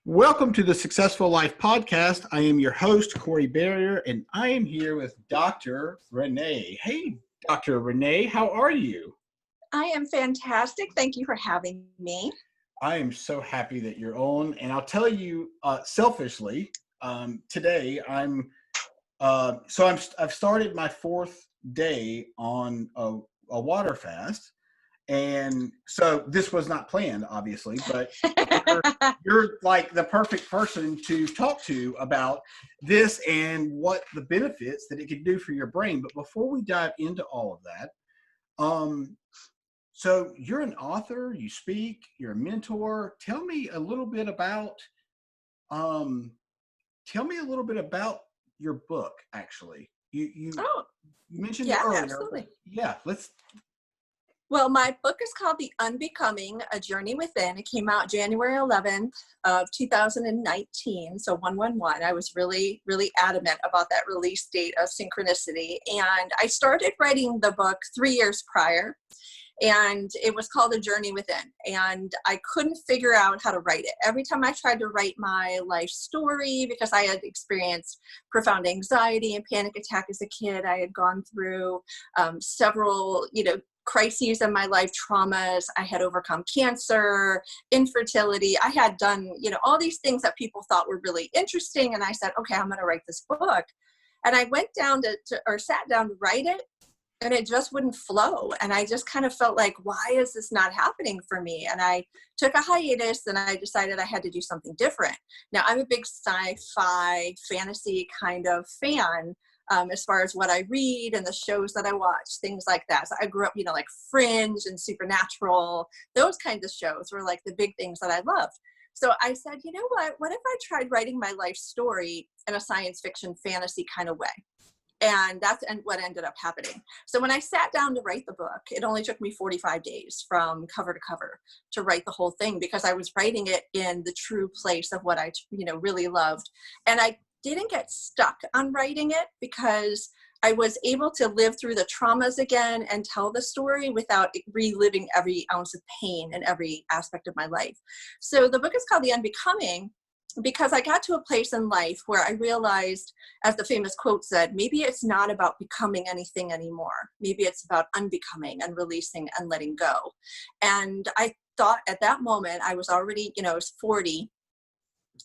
Welcome to the Successful Life Podcast. I am your host, Corey Barrier, and I am here with Dr. Renee. Hey, Dr. Renee, how are you? I am fantastic. Thank you for having me. I am so happy that you're on, and I'll tell you selfishly, today I've started my fourth day on a water fast. And so this was not planned, obviously, but you're like the perfect person to talk to about this and what the benefits that it could do for your brain. But before we dive into all of that, so you're an author, you speak, you're a mentor. Tell me a little bit about your book. Actually, you mentioned it earlier. Absolutely. Yeah, let's. Well, my book is called The Unbecoming, A Journey Within. It came out January 11th of 2019, so 111. I was really, really adamant about that release date of synchronicity. And I started writing the book 3 years prior, and it was called A Journey Within. And I couldn't figure out how to write it. Every time I tried to write my life story, because I had experienced profound anxiety and panic attack as a kid, I had gone through several, crises in my life, traumas. I had overcome cancer, infertility. I had done, all these things that people thought were really interesting. And I said, okay, I'm going to write this book. And I went down sat down to write it, and it just wouldn't flow. And I just kind of felt like, why is this not happening for me? And I took a hiatus, and I decided I had to do something different. Now, I'm a big sci-fi fantasy kind of fan, as far as what I read and the shows that I watch, things like that. So I grew up, like Fringe and Supernatural, those kinds of shows were like the big things that I loved. So I said, you know what if I tried writing my life story in a science fiction fantasy kind of way? And that's what ended up happening. So when I sat down to write the book, it only took me 45 days from cover to cover to write the whole thing, because I was writing it in the true place of what I, really loved. And I didn't get stuck on writing it, because I was able to live through the traumas again and tell the story without reliving every ounce of pain in every aspect of my life. So the book is called The Unbecoming, because I got to a place in life where I realized, as the famous quote said, maybe it's not about becoming anything anymore. Maybe it's about unbecoming and releasing and letting go. And I thought at that moment, I was already, I was 40.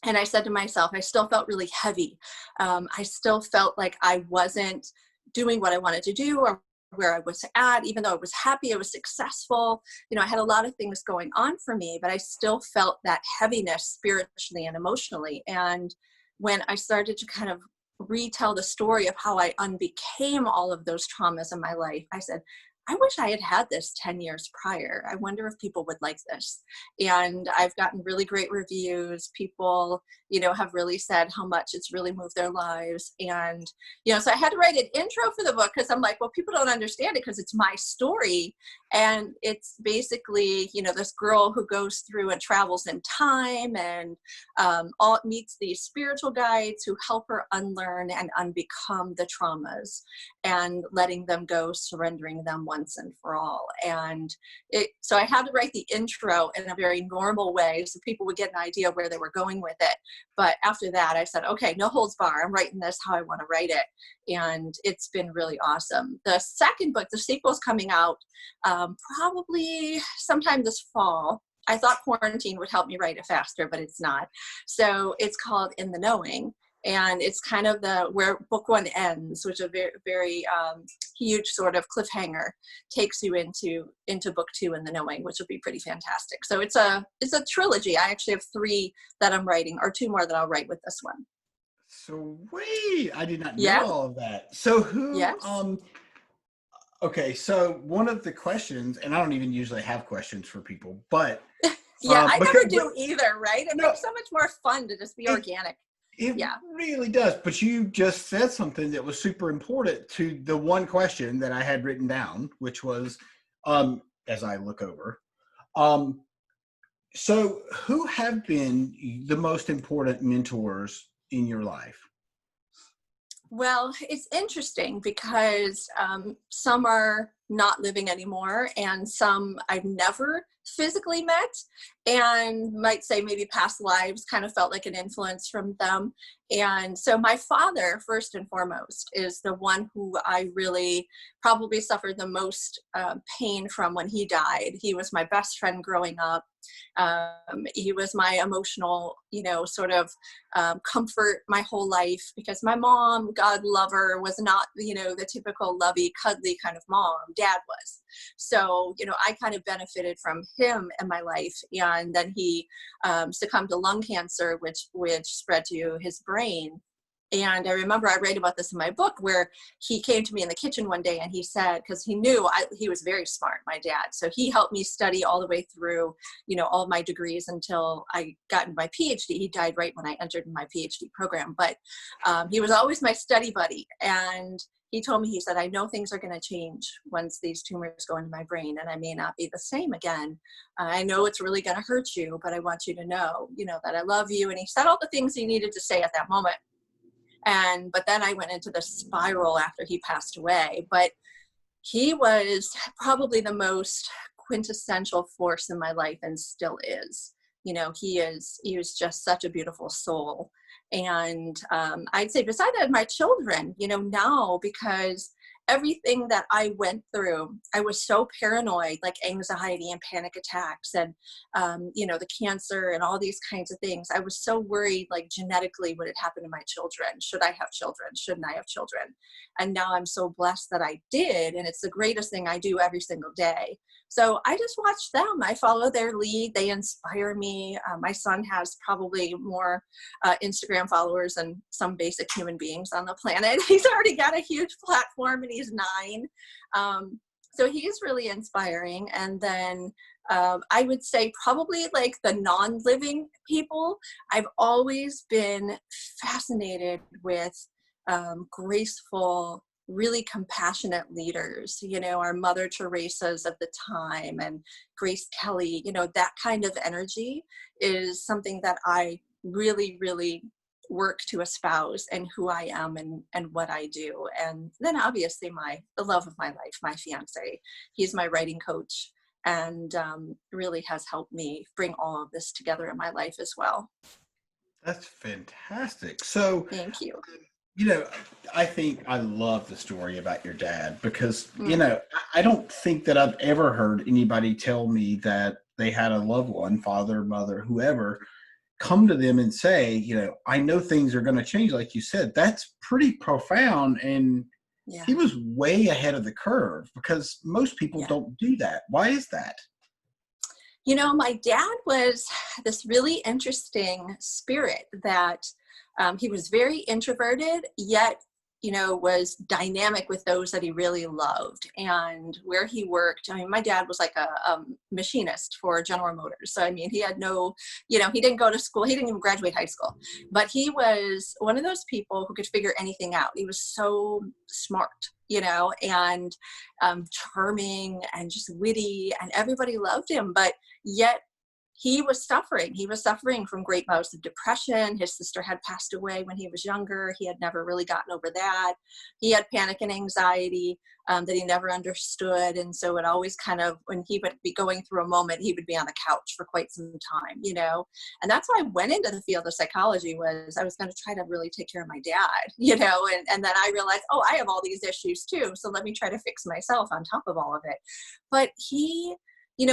And I said to myself, I still felt really heavy. I still felt like I wasn't doing what I wanted to do or where I was at, even though I was happy, I was successful. I had a lot of things going on for me, but I still felt that heaviness spiritually and emotionally. And when I started to kind of retell the story of how I unbecame all of those traumas in my life, I said, I wish I had had this 10 years prior. I wonder if people would like this. And I've gotten really great reviews. People, have really said how much it's really moved their lives. And, so I had to write an intro for the book, because I'm like, well, people don't understand it because it's my story. And it's basically, this girl who goes through and travels in time and meets these spiritual guides who help her unlearn and unbecome the traumas and letting them go, surrendering them once and for all. And so I had to write the intro in a very normal way so people would get an idea where they were going with it. But after that, I said, okay, no holds bar. I'm writing this how I want to write it. And it's been really awesome. The second book, the sequel's coming out probably sometime this fall. I thought quarantine would help me write it faster, but it's not. So it's called In the Knowing. And it's kind of where book one ends, which is a very, very huge sort of cliffhanger, takes you into book two, In the Knowing, which will be pretty fantastic. So it's a trilogy. I actually have 3 that I'm writing, or 2 more that I'll write with this one. Sweet. I did not know all of that. So okay, so one of the questions, and I don't even usually have questions for people, but I never do either, right? It makes so much more fun to just be organic. It really does. But you just said something that was super important to the one question that I had written down, which was, as I look over, so who have been the most important mentors in your life? Well, it's interesting because some are not living anymore, and some I've never physically met, and might say maybe past lives kind of felt like an influence from them. And so my father, first and foremost, is the one who I really probably suffered the most pain from when he died. He was my best friend growing up. He was my emotional, sort of comfort my whole life, because my mom, God love her, was not, the typical lovey, cuddly kind of mom. Dad was. So, I kind of benefited from him in my life. And then he succumbed to lung cancer, which spread to his brain. And I remember I write about this in my book, where he came to me in the kitchen one day and he said, because he knew he was very smart, my dad. So he helped me study all the way through, all of my degrees until I got into my PhD. He died right when I entered my PhD program, but he was always my study buddy. And he told me, he said, I know things are going to change once these tumors go into my brain, and I may not be the same again. I know it's really going to hurt you, but I want you to know, that I love you. And he said all the things he needed to say at that moment. But then I went into the spiral after he passed away. But he was probably the most quintessential force in my life, and still is. He was just such a beautiful soul. And I'd say beside that, my children, now, because everything that I went through, I was so paranoid, like anxiety and panic attacks and, the cancer and all these kinds of things. I was so worried, like genetically, what had happened to my children. Should I have children? Shouldn't I have children? And now I'm so blessed that I did. And it's the greatest thing I do every single day. So I just watch them. I follow their lead. They inspire me. My son has probably more Instagram followers than some basic human beings on the planet. He's already got a huge platform, and he's 9. So he's really inspiring. And then I would say probably like the non-living people, I've always been fascinated with graceful, really compassionate leaders, our Mother Teresa's of the time, and Grace Kelly, that kind of energy is something that I really, really work to espouse, and who I am and what I do. And then obviously the love of my life, my fiance, he's my writing coach, and really has helped me bring all of this together in my life as well. That's fantastic. So, Thank you. I think I love the story about your dad, because, Mm. I don't think that I've ever heard anybody tell me that they had a loved one, father, mother, whoever, come to them and say, I know things are going to change, like you said. That's pretty profound. And Yeah. he was way ahead of the curve, because most people Yeah. don't do that. Why is that? My dad was this really interesting spirit that he was very introverted, yet, was dynamic with those that he really loved. And where he worked, my dad was like a machinist for General Motors. So, he had no, he didn't go to school. He didn't even graduate high school. But he was one of those people who could figure anything out. He was so smart, and charming and just witty, and everybody loved him. But yet he was suffering. He was suffering from great bouts of depression. His sister had passed away when he was younger. He had never really gotten over that. He had panic and anxiety that he never understood. And so it always kind of, when he would be going through a moment, he would be on the couch for quite some time, And that's why I went into the field of psychology, was I was going to try to really take care of my dad, and then I realized, oh, I have all these issues too. So let me try to fix myself on top of all of it. But he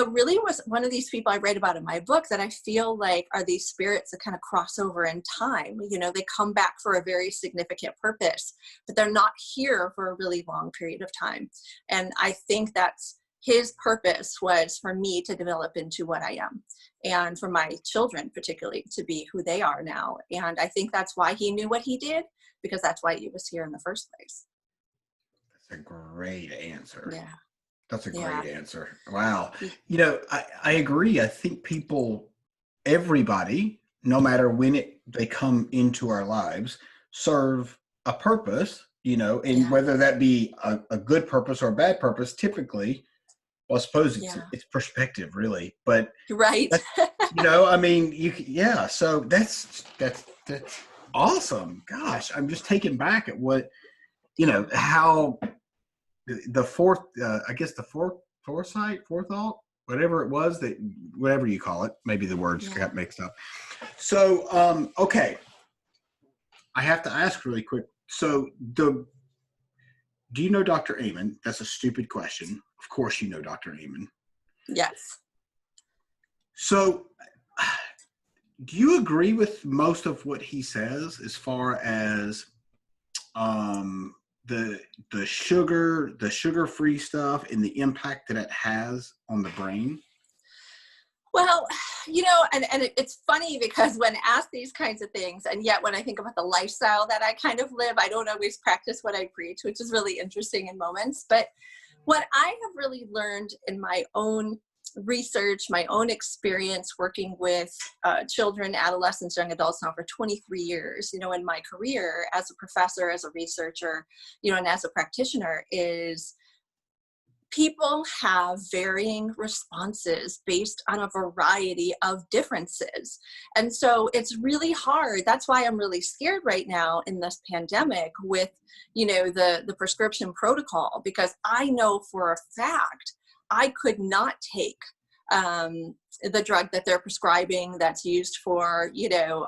really was one of these people I write about in my book that I feel like are these spirits that kind of cross over in time. They come back for a very significant purpose, but they're not here for a really long period of time. And I think that's his purpose, was for me to develop into what I am, and for my children particularly to be who they are now. And I think that's why he knew what he did, because that's why he was here in the first place. That's a great answer. Yeah. That's a Yeah. great answer. Wow. I agree. I think everybody, no matter when they come into our lives, serve a purpose, and Yeah. whether that be a good purpose or a bad purpose, typically, well, I suppose Yeah. it's perspective, really. But Right. that's, so that's awesome. Gosh, I'm just taken back at what, how the fourth, I guess the forethought, whatever it was, that whatever you call it, maybe the words got mixed up. So, okay, I have to ask really quick. So do you know Dr. Amen? That's a stupid question. Of course you know Dr. Amen. Yes. So do you agree with most of what he says as far as the sugar-free stuff and the impact that it has on the brain? Well, and it's funny because when asked these kinds of things, and yet when I think about the lifestyle that I kind of live, I don't always practice what I preach, which is really interesting in moments. But what I have really learned in my own research, my own experience working with children, adolescents, young adults now for 23 years, in my career as a professor, as a researcher, and as a practitioner, is people have varying responses based on a variety of differences. And so it's really hard. That's why I'm really scared right now in this pandemic with, the prescription protocol, because I know for a fact I could not take the drug that they're prescribing that's used for,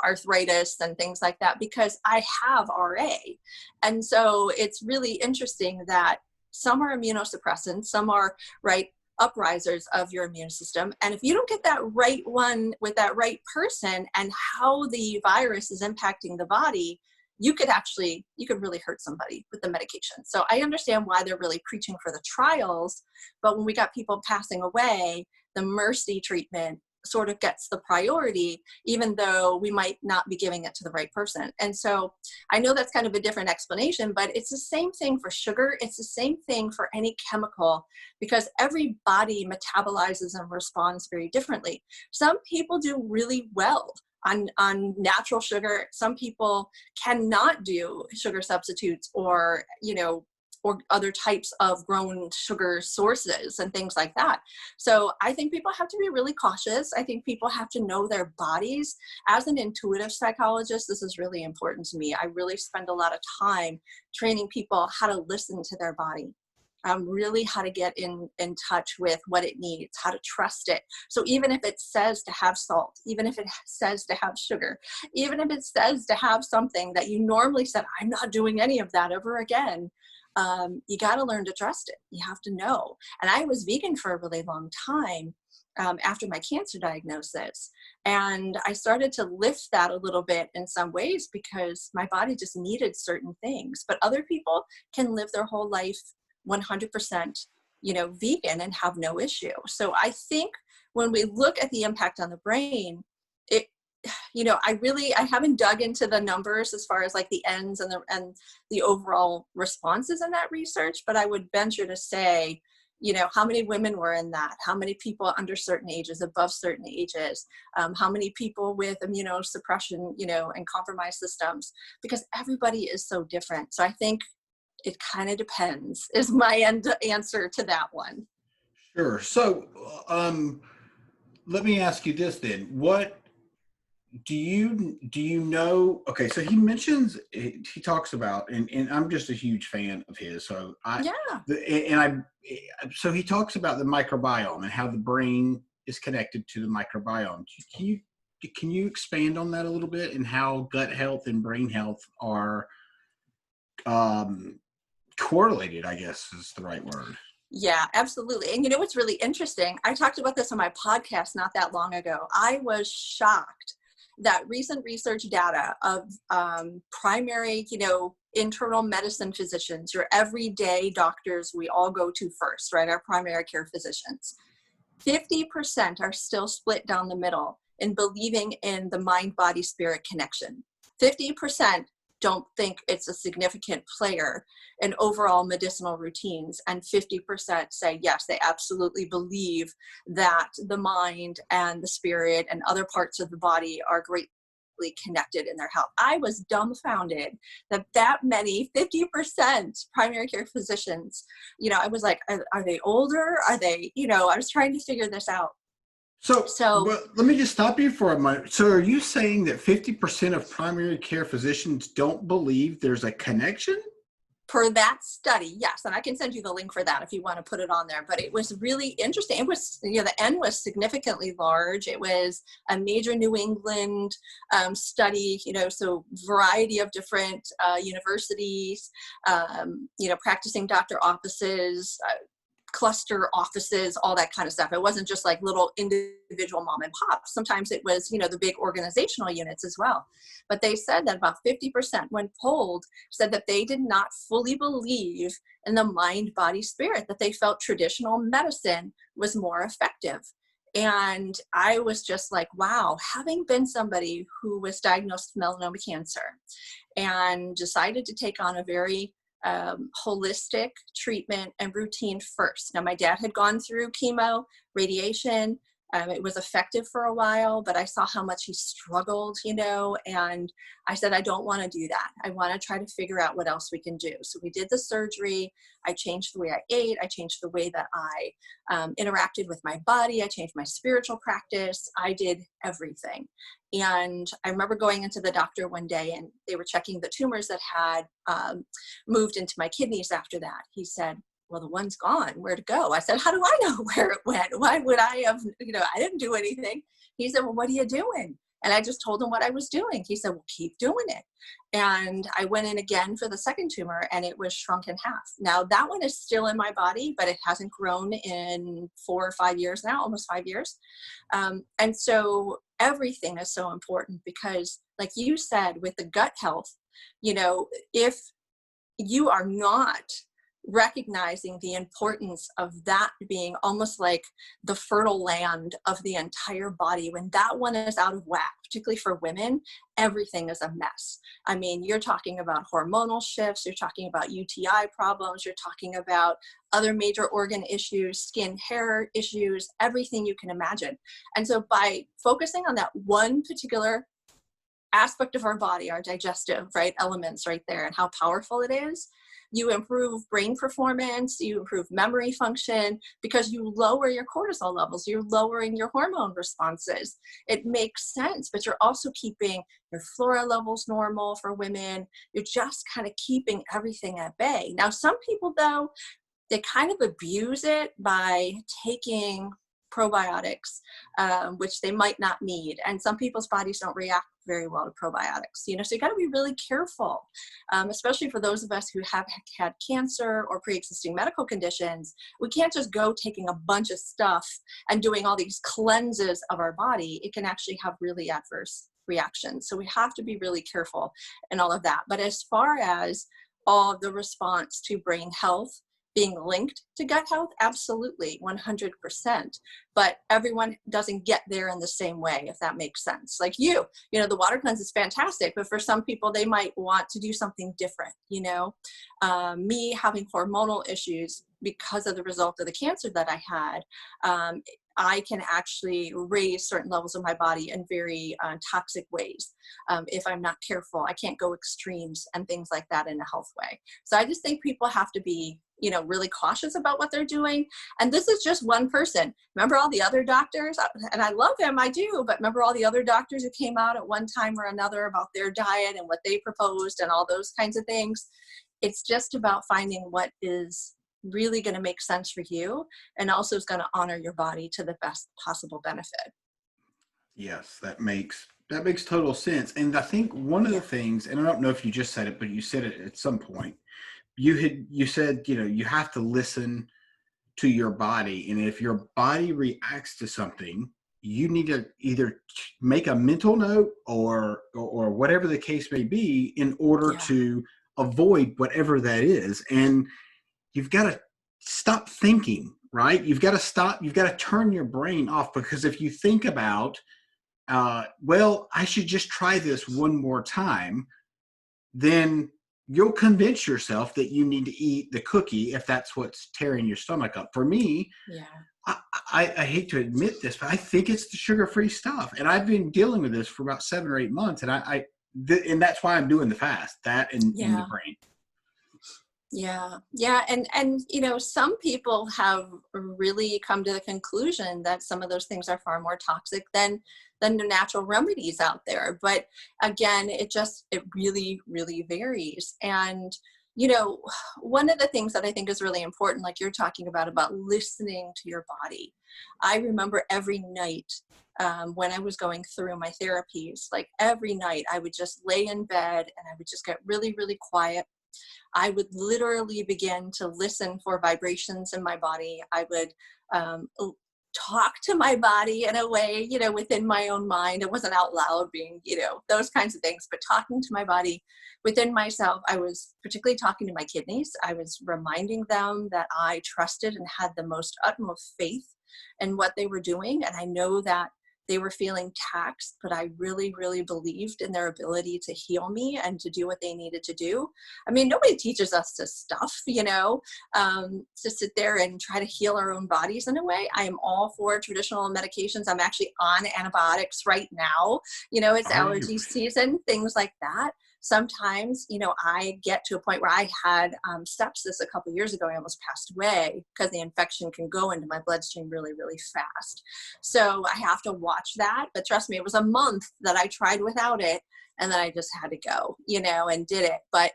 arthritis and things like that, because I have RA. And so it's really interesting that some are immunosuppressants, some are uprisers of your immune system. And if you don't get that right one with that right person and how the virus is impacting the body, you could really hurt somebody with the medication. So I understand why they're really preaching for the trials, but when we got people passing away, the mercy treatment sort of gets the priority, even though we might not be giving it to the right person. And so I know that's kind of a different explanation, but it's the same thing for sugar. It's the same thing for any chemical, because every body metabolizes and responds very differently. Some people do really well on natural sugar. Some people cannot do sugar substitutes or other types of grown sugar sources and things like that. So I think people have to be really cautious. I think people have to know their bodies. As an intuitive psychologist, this is really important to me. I really spend a lot of time training people how to listen to their body. Really how to get in touch with what it needs, how to trust it. So even if it says to have salt, even if it says to have sugar, even if it says to have something that you normally said, I'm not doing any of that ever again, you got to learn to trust it. You have to know. And I was vegan for a really long time after my cancer diagnosis. And I started to lift that a little bit in some ways because my body just needed certain things. But other people can live their whole life 100%, vegan and have no issue. So I think when we look at the impact on the brain, I haven't dug into the numbers as far as like the ends and the overall responses in that research, but I would venture to say, how many women were in that? How many people under certain ages, above certain ages? How many people with immunosuppression, and compromised systems? Because everybody is so different. So I think it kind of depends is my answer to that one. Sure. So let me ask you this then. What do you know? Okay, so he talks about, and I'm just a huge fan of his. So so he talks about the microbiome and how the brain is connected to the microbiome. Can you expand on that a little bit and how gut health and brain health are correlated, I guess is the right word. Yeah, absolutely. And what's really interesting, I talked about this on my podcast not that long ago. I was shocked that recent research data of primary, internal medicine physicians, your everyday doctors we all go to first, right? Our primary care physicians. 50% are still split down the middle in believing in the mind-body-spirit connection. 50% don't think it's a significant player in overall medicinal routines. And 50% say, yes, they absolutely believe that the mind and the spirit and other parts of the body are greatly connected in their health. I was dumbfounded that many, 50% primary care physicians, I was like, are they older? Are they, I was trying to figure this out. So, So well, let me just stop you for a moment. So, are you saying that 50% of primary care physicians don't believe there's a connection? per that study, yes, and I can send you the link for that if you want to put it on there. But it was really interesting. It was, the N was significantly large. It was a major New England study, so variety of different universities, practicing doctor offices, cluster offices, all that kind of stuff. It wasn't just like little individual mom and pops. Sometimes it was, the big organizational units as well. But they said that about 50% when polled said that they did not fully believe in the mind, body, spirit, that they felt traditional medicine was more effective. And I was just like, wow, having been somebody who was diagnosed with melanoma cancer and decided to take on a very holistic treatment and routine first. Now, my dad had gone through chemo, radiation. It was effective for a while, but I saw how much he struggled, and I said, I don't want to do that. I want to try to figure out what else we can do. So we did the surgery. I changed the way I ate. I changed the way that I interacted with my body. I changed my spiritual practice. I did everything. And I remember going into the doctor one day and they were checking the tumors that had moved into my kidneys after that. He said, well, the one's gone. Where'd it go? I said, how do I know where it went? Why would I have, I didn't do anything. He said, well, what are you doing? And I just told him what I was doing. He said, well, keep doing it. And I went in again for the second tumor and it was shrunk in half. Now that one is still in my body, but it hasn't grown in 4 or 5 years now, almost 5 years. And so everything is so important because like you said, with the gut health, if you are not recognizing the importance of that being almost like the fertile land of the entire body. When that one is out of whack, particularly for women, everything is a mess. I mean, you're talking about hormonal shifts, you're talking about UTI problems, you're talking about other major organ issues, skin, hair issues, everything you can imagine. And so by focusing on that one particular aspect of our body, our digestive, elements right there, and how powerful it is, you improve brain performance, you improve memory function because you lower your cortisol levels, you're lowering your hormone responses. It makes sense, but you're also keeping your flora levels normal for women. You're just kind of keeping everything at bay. Now, some people though, they kind of abuse it by taking probiotics, which they might not need. And some people's bodies don't react very well to probiotics, so you got to be really careful, especially for those of us who have had cancer or pre-existing medical conditions. We can't just go taking a bunch of stuff and doing all these cleanses of our body. It can actually have really adverse reactions. So we have to be really careful and all of that. But as far as all the response to brain health being linked to gut health, absolutely, 100%. But everyone doesn't get there in the same way, if that makes sense. Like the water cleanse is fantastic, but for some people, they might want to do something different. Me having hormonal issues because of the result of the cancer that I had, I can actually raise certain levels of my body in very toxic ways. If I'm not careful, I can't go extremes and things like that in a health way. So I just think people have to be really cautious about what they're doing. And this is just one person. Remember all the other doctors? And I love them, I do, but remember all the other doctors who came out at one time or another about their diet and what they proposed and all those kinds of things. It's just about finding what is really going to make sense for you and also is going to honor your body to the best possible benefit. Yes, that makes total sense. And I think one of the things, and I don't know if you just said it, but you said it at some point, you said, you have to listen to your body. And if your body reacts to something, you need to either make a mental note or whatever the case may be in order to avoid whatever that is. And you've got to stop thinking, right? You've got to turn your brain off, because if you think about, well, I should just try this one more time, then you'll convince yourself that you need to eat the cookie if that's what's tearing your stomach up. For me, I hate to admit this, but I think it's the sugar-free stuff. And I've been dealing with this for about 7 or 8 months. And and that's why I'm doing the fast, that and the brain. Yeah. Yeah. And, some people have really come to the conclusion that some of those things are far more toxic than the natural remedies out there. But again, it really, really varies. And, you know, one of the things that I think is really important, like you're talking about listening to your body. I remember every night, when I was going through my therapies, like every night I would just lay in bed and I would just get really, really quiet. I would literally begin to listen for vibrations in my body. I would talk to my body in a way, within my own mind. It wasn't out loud being, those kinds of things, but talking to my body within myself. I was particularly talking to my kidneys. I was reminding them that I trusted and had the most utmost faith in what they were doing. And I know that they were feeling taxed, but I really, really believed in their ability to heal me and to do what they needed to do. I mean, nobody teaches us to stuff, to sit there and try to heal our own bodies in a way. I am all for traditional medications. I'm actually on antibiotics right now. It's Are you? allergy season, things like that. Sometimes, I get to a point where I had sepsis a couple years ago. I almost passed away because the infection can go into my bloodstream really, really fast. So I have to watch that. But trust me, it was a month that I tried without it. And then I just had to go, and did it. But,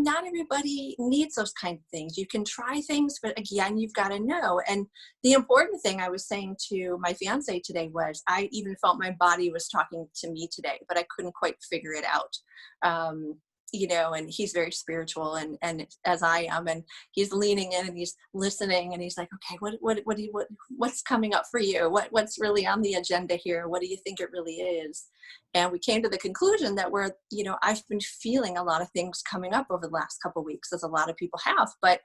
not everybody needs those kind of things. You can try things, but again, you've got to know. And the important thing I was saying to my fiance today was I even felt my body was talking to me today, but I couldn't quite figure it out. And he's very spiritual and as I am, and he's leaning in and he's listening and he's like, okay, what's coming up for you? What's really on the agenda here? What do you think it really is? And we came to the conclusion that I've been feeling a lot of things coming up over the last couple of weeks, as a lot of people have, but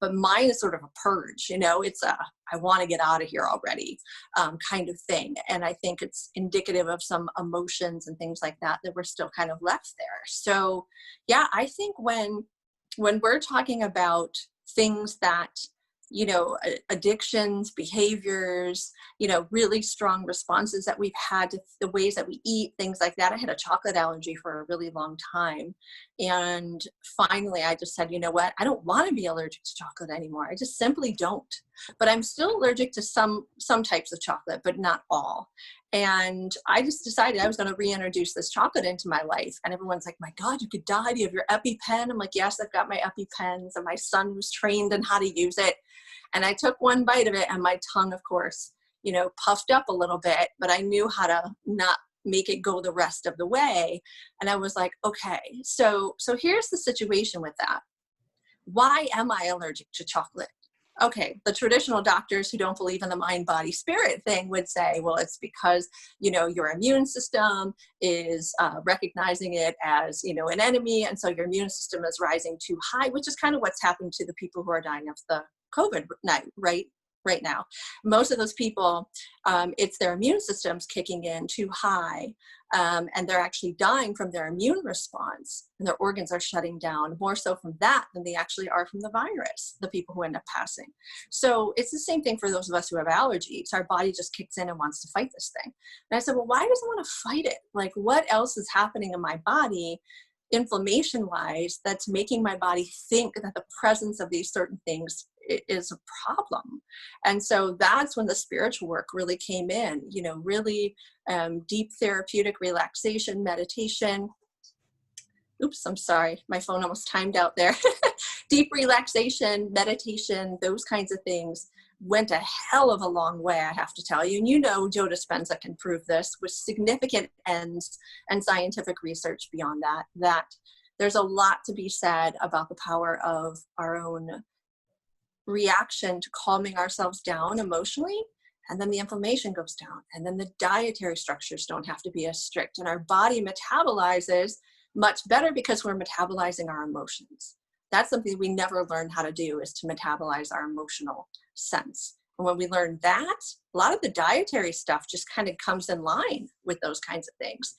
mine is sort of a purge, it's I want to get out of here already, kind of thing. And I think it's indicative of some emotions and things like that we're still kind of left there. So yeah, I think when we're talking about things that, addictions, behaviors, really strong responses that we've had to the ways that we eat, things like that. I had a chocolate allergy for a really long time. And finally, I just said, you know what? I don't want to be allergic to chocolate anymore. I just simply don't. But I'm still allergic to some types of chocolate, but not all. And I just decided I was going to reintroduce this chocolate into my life. And everyone's like, my God, you could die. Do you have your EpiPen? I'm like, yes, I've got my EpiPens. And my son was trained in how to use it. And I took one bite of it and my tongue, of course, puffed up a little bit, but I knew how to not make it go the rest of the way. And I was like, okay, so here's the situation with that. Why am I allergic to chocolate? Okay, the traditional doctors who don't believe in the mind, body, spirit thing would say, well, it's because, your immune system is recognizing it as, an enemy. And so your immune system is rising too high, which is kind of what's happened to the people who are dying of the COVID right now. Most of those people, it's their immune systems kicking in too high, and they're actually dying from their immune response, and their organs are shutting down more so from that than they actually are from the virus, the people who end up passing. So it's the same thing for those of us who have allergies. Our body just kicks in and wants to fight this thing. And I said, well, why does it want to fight it? Like, what else is happening in my body inflammation wise that's making my body think that the presence of these certain things is a problem? And so that's when the spiritual work really came in, really deep therapeutic relaxation, meditation. Oops, I'm sorry. My phone almost timed out there. Deep relaxation, meditation, those kinds of things went a hell of a long way, I have to tell you. And Joe Dispenza can prove this with significant ends and scientific research beyond that there's a lot to be said about the power of our own reaction to calming ourselves down emotionally, and then the inflammation goes down, and then the dietary structures don't have to be as strict, and our body metabolizes much better because we're metabolizing our emotions. That's something we never learned how to do, is to metabolize our emotional sense. And when we learn that, a lot of the dietary stuff just kind of comes in line with those kinds of things.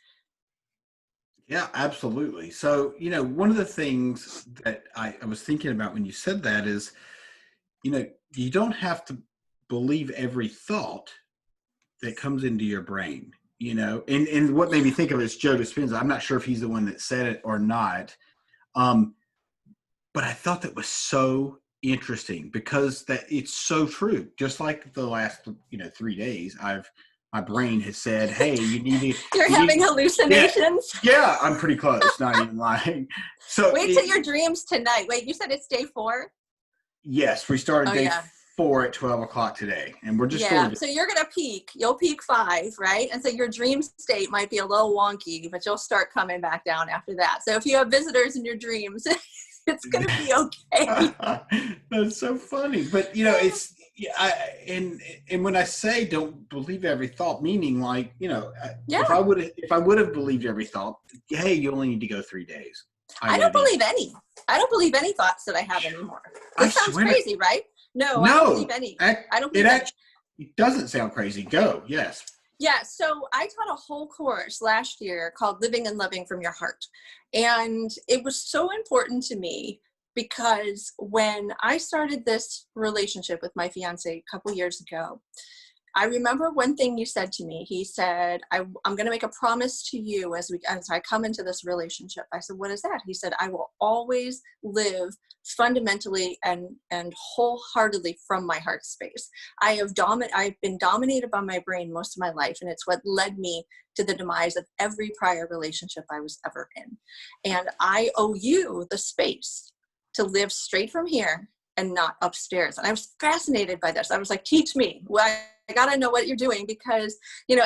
Yeah, absolutely. So, one of the things that I was thinking about when you said that is, you don't have to believe every thought that comes into your brain, and what made me think of it is Joe Dispenza. I'm not sure if he's the one that said it or not. but I thought that was so interesting because that it's so true. Just like the last, 3 days, my brain has said, "Hey, You're you having need, yeah, hallucinations. yeah." I'm pretty close, not even lying. So Wait till your dreams tonight. Wait, you said it's day 4? yes, we started Oh day yeah. 4 at 12 o'clock today, and we're just Yeah. going to. So you're gonna peak. You'll peak 5, right? And so your dream state might be a little wonky, but you'll start coming back down after that. So if you have visitors in your dreams, it's gonna be okay. That's so funny, but it's yeah, and when I say don't believe every thought, meaning like Yeah. if I would have believed every thought, hey, you only need to go 3 days. I I would don't have been. believe any. I don't believe any thoughts that I have anymore. I This sounds swear to crazy, right? No, I don't believe no, any. ac- I don't it believe any. actually it doesn't sound crazy. Go, yes. Yeah, so I taught a whole course last year called Living and Loving from Your Heart. And it was so important to me because when I started this relationship with my fiance a couple years ago, I remember one thing you said to me. He said, I'm going to make a promise to you as I come into this relationship. I said, what is that? He said, I will always live fundamentally and wholeheartedly from my heart space. I've been dominated by my brain most of my life, and it's what led me to the demise of every prior relationship I was ever in. And I owe you the space to live straight from here and not upstairs. And I was fascinated by this. I was like, teach me. Well, I got to know what you're doing because,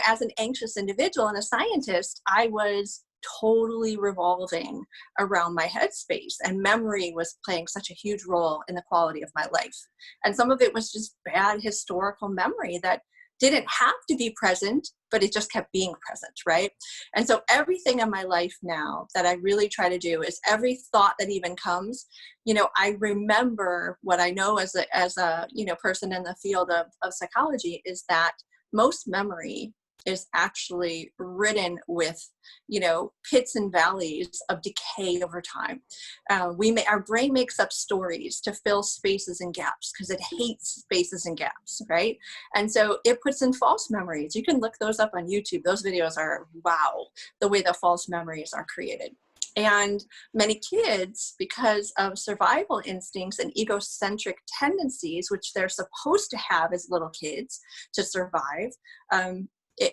as an anxious individual and a scientist, I was totally revolving around my headspace, and memory was playing such a huge role in the quality of my life. And some of it was just bad historical memory that didn't have to be present, but it just kept being present, right? And so everything in my life now that I really try to do is every thought that even comes, I remember what I know as a person in the field of psychology is that most memory is actually ridden with, pits and valleys of decay over time. Our brain makes up stories to fill spaces and gaps because it hates spaces and gaps, right? And so it puts in false memories. You can look those up on YouTube. Those videos are wow, the way the false memories are created. And many kids, because of survival instincts and egocentric tendencies, which they're supposed to have as little kids to survive,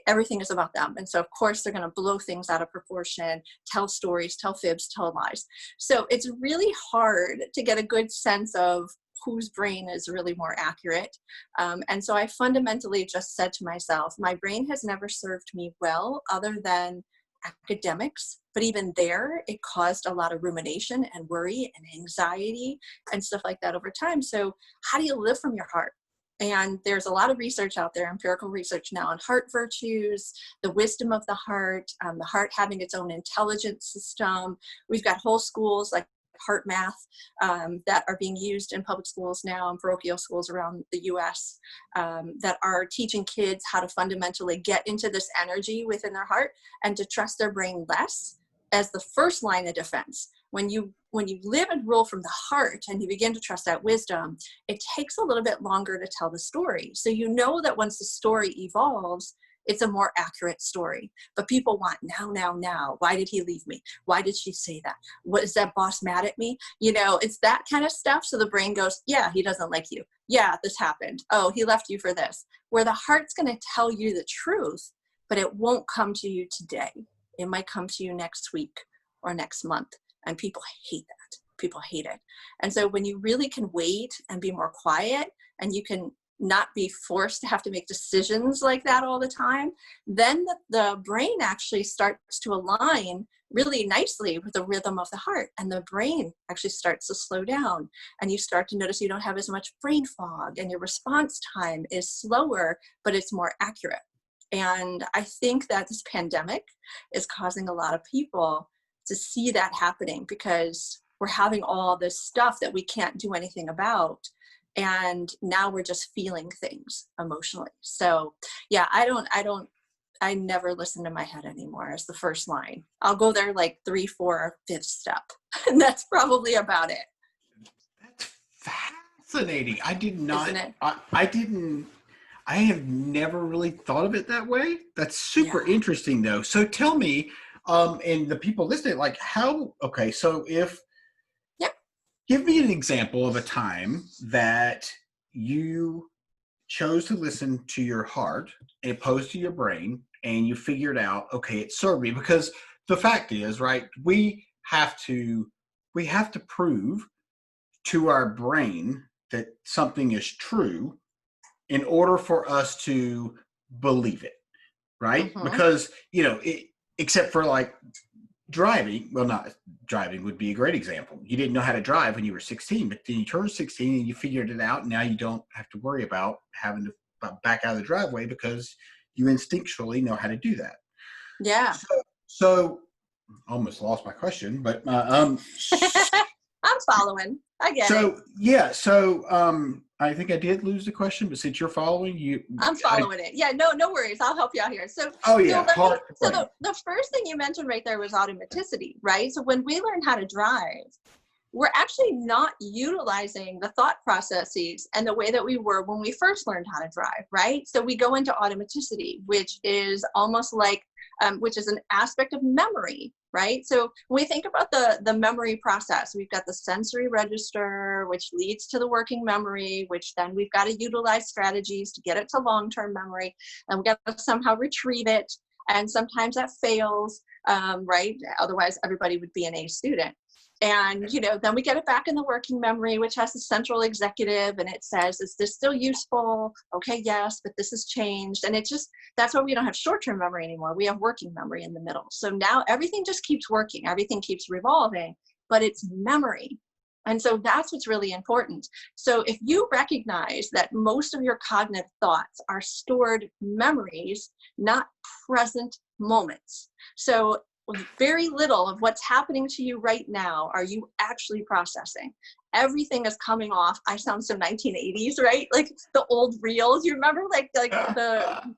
everything is about them. And so, of course, they're going to blow things out of proportion, tell stories, tell fibs, tell lies. So it's really hard to get a good sense of whose brain is really more accurate. And so I fundamentally just said to myself, my brain has never served me well other than academics, but even there, it caused a lot of rumination and worry and anxiety and stuff like that over time. So how do you live from your heart? And there's a lot of research out there, empirical research now on heart virtues, the wisdom of the heart having its own intelligence system. We've got whole schools like heart math that are being used in public schools now and parochial schools around the US that are teaching kids how to fundamentally get into this energy within their heart and to trust their brain less as the first line of defense. When you live and rule from the heart and you begin to trust that wisdom, it takes a little bit longer to tell the story. So you know that once the story evolves, it's a more accurate story. But people want now, now, now. Why did he leave me? Why did she say that? What is that boss mad at me? It's that kind of stuff. So the brain goes, yeah, he doesn't like you. Yeah, this happened. Oh, he left you for this. Where the heart's going to tell you the truth, but it won't come to you today. It might come to you next week or next month. And people hate that. People hate it. And so when you really can wait and be more quiet and you can not be forced to have to make decisions like that all the time, then the brain actually starts to align really nicely with the rhythm of the heart. And the brain actually starts to slow down. And you start to notice you don't have as much brain fog and your response time is slower, but it's more accurate. And I think that this pandemic is causing a lot of people to see that happening because we're having all this stuff that we can't do anything about. And now we're just feeling things emotionally. So yeah, I never listen to my head anymore as the first line. I'll go there like 3, 4, 5th step. And that's probably about it. That's fascinating. I did not, Isn't it? I have never really thought of it that way. That's super Yeah. interesting though. So tell me, and the people listening, like so if, Yep. Give me an example of a time that you chose to listen to your heart opposed to your brain, and you figured out, okay, it served me. Because the fact is, right, we have to prove to our brain that something is true in order for us to believe it, right? Mm-hmm. Because, except for like driving, well, not driving would be a great example. You didn't know how to drive when you were 16, but then you turned 16 and you figured it out. And now you don't have to worry about having to back out of the driveway because you instinctually know how to do that. Yeah. So almost lost my question, but I'm following. I get it. so yeah, so I think I did lose the question, but since you're following, I'm following it. Yeah, no worries. I'll help you out here. So, oh so yeah, let me, heart so brain. the first thing you mentioned right there was automaticity, right? So when we learn how to drive, we're actually not utilizing the thought processes and the way that we were when we first learned how to drive, right? So we go into automaticity, which is almost like, which is an aspect of memory, right? So when we think about the memory process, we've got the sensory register, which leads to the working memory, which then we've got to utilize strategies to get it to long-term memory, and we've got to somehow retrieve it. And sometimes that fails, right? Otherwise, everybody would be an A student. And, then we get it back in the working memory, which has the central executive, and it says, is this still useful? Okay, yes, but this has changed. And that's why we don't have short-term memory anymore. We have working memory in the middle. So now everything just keeps working. Everything keeps revolving, but it's memory. And so that's what's really important. So if you recognize that most of your cognitive thoughts are stored memories, not present moments. So very little of what's happening to you right now are you actually processing. Everything is coming off. I sound so 1980s, right? Like the old reels. You remember like I the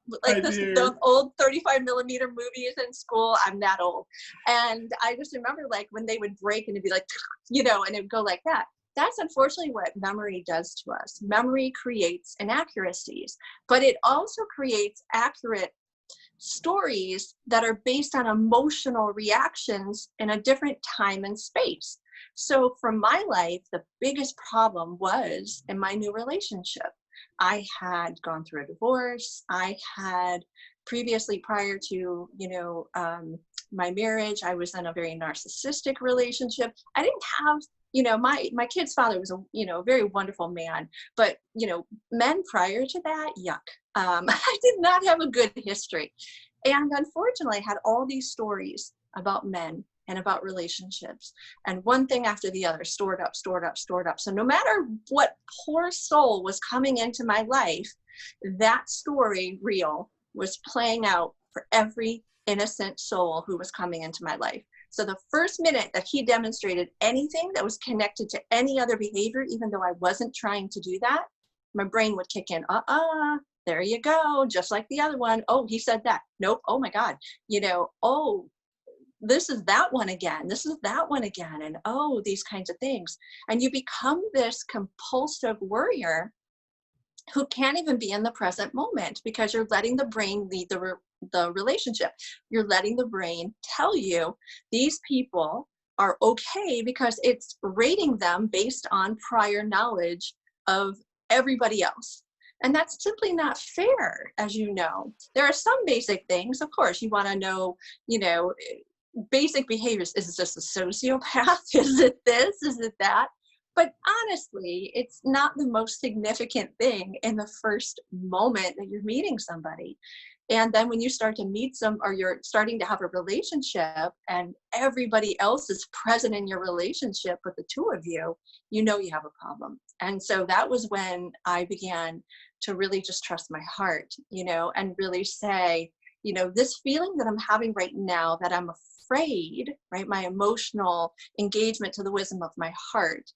do. old 35 millimeter movies in school? I'm that old. And I just remember like when they would break and it'd be like, and it would go like that. That's unfortunately what memory does to us. Memory creates inaccuracies, but it also creates accurate stories that are based on emotional reactions in a different time and space. So from my life, the biggest problem was in my new relationship. I had gone through a divorce. I had previously, prior to, my marriage, I was in a very narcissistic relationship. I didn't have, my kid's father was a very wonderful man, but men prior to that, yuck. I did not have a good history. And unfortunately, I had all these stories about men and about relationships, and one thing after the other, stored up, stored up, stored up. So no matter what poor soul was coming into my life, that story reel was playing out for every innocent soul who was coming into my life. So the first minute that he demonstrated anything that was connected to any other behavior, even though I wasn't trying to do that, my brain would kick in. There you go. Just like the other one. Oh, he said that. Nope. Oh my God. Oh, this is that one again. This is that one again. And oh, these kinds of things. And you become this compulsive worrier who can't even be in the present moment because you're letting the brain lead the relationship. You're letting the brain tell you these people are okay because it's rating them based on prior knowledge of everybody else. And that's simply not fair, as you know. There are some basic things, of course, you want to know, basic behaviors. Is it just a sociopath? Is it this? Is it that? But honestly, it's not the most significant thing in the first moment that you're meeting somebody. And then when you start to meet or you're starting to have a relationship and everybody else is present in your relationship but the two of you, you have a problem. And so that was when I began to really just trust my heart, and really say, this feeling that I'm having right now, that I'm afraid, right? My emotional engagement to the wisdom of my heart.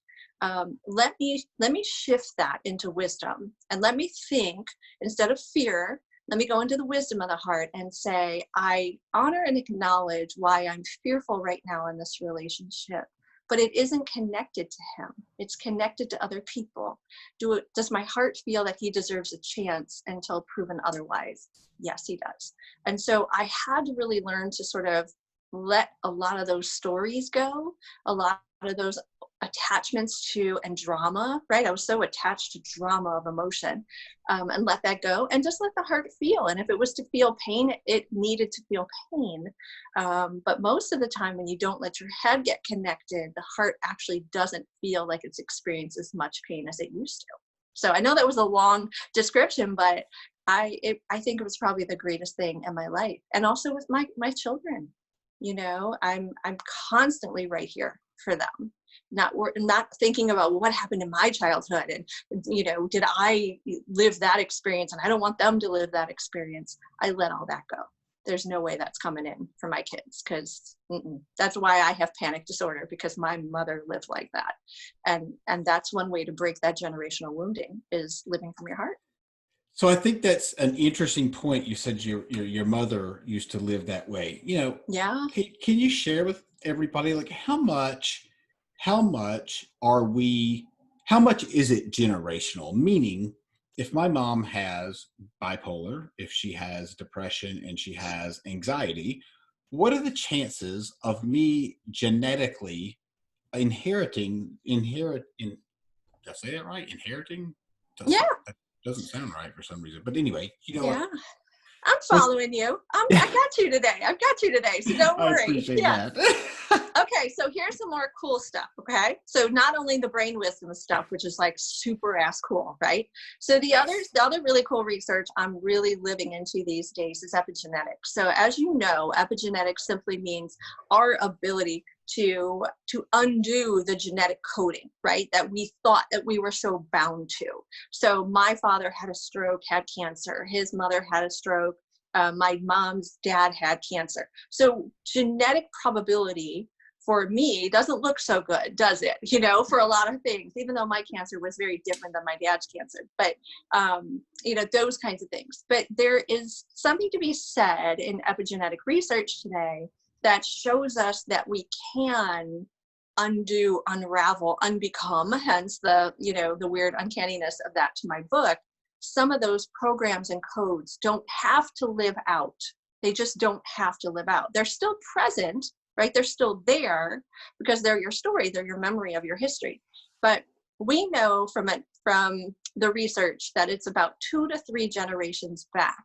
Let me shift that into wisdom, and let me think instead of fear. Let me go into the wisdom of the heart and say, I honor and acknowledge why I'm fearful right now in this relationship, but it isn't connected to him. It's connected to other people. Does my heart feel that he deserves a chance until proven otherwise? Yes, he does. And so I had to really learn to sort of let a lot of those stories go, a lot of those attachments to and drama, right? I was so attached to drama of emotion, and let that go and just let the heart feel. And if it was to feel pain, it needed to feel pain. But most of the time when you don't let your head get connected, the heart actually doesn't feel like it's experienced as much pain as it used to. So I know that was a long description, but I think it was probably the greatest thing in my life. And also with my children, I'm constantly right here for them. Not thinking about, well, what happened in my childhood, and did I live that experience, and I don't want them to live that experience. I let all that go. There's no way that's coming in for my kids, because that's why I have panic disorder, because my mother lived like that, and that's one way to break that generational wounding, is living from your heart. So I think that's an interesting point. You said your mother used to live that way. Yeah. Can you share with everybody, like, how much how much is it generational? Meaning, if my mom has bipolar, if she has depression, and she has anxiety, what are the chances of me genetically did I say that right? Inheriting? Yeah. That doesn't sound right for some reason. But anyway, Yeah. I'm following you. I got you today. I've got you today. So don't worry. I appreciate that. Okay, so here's some more cool stuff, okay? So not only the brain wisdom stuff, which is like super ass cool, right? So the other really cool research I'm really living into these days is epigenetics. So as you know, epigenetics simply means our ability to undo the genetic coding, right? That we thought that we were so bound to. So my father had a stroke, had cancer. His mother had a stroke. My mom's dad had cancer. So genetic probability for me doesn't look so good, does it? For a lot of things, even though my cancer was very different than my dad's cancer, but those kinds of things. But there is something to be said in epigenetic research today that shows us that we can undo, unravel, unbecome, hence the weird uncanniness of that to my book. Some of those programs and codes don't have to live out. They just don't have to live out. They're still present, right? They're still there because they're your story, they're your memory of your history. But we know from the research that it's about 2 to 3 generations back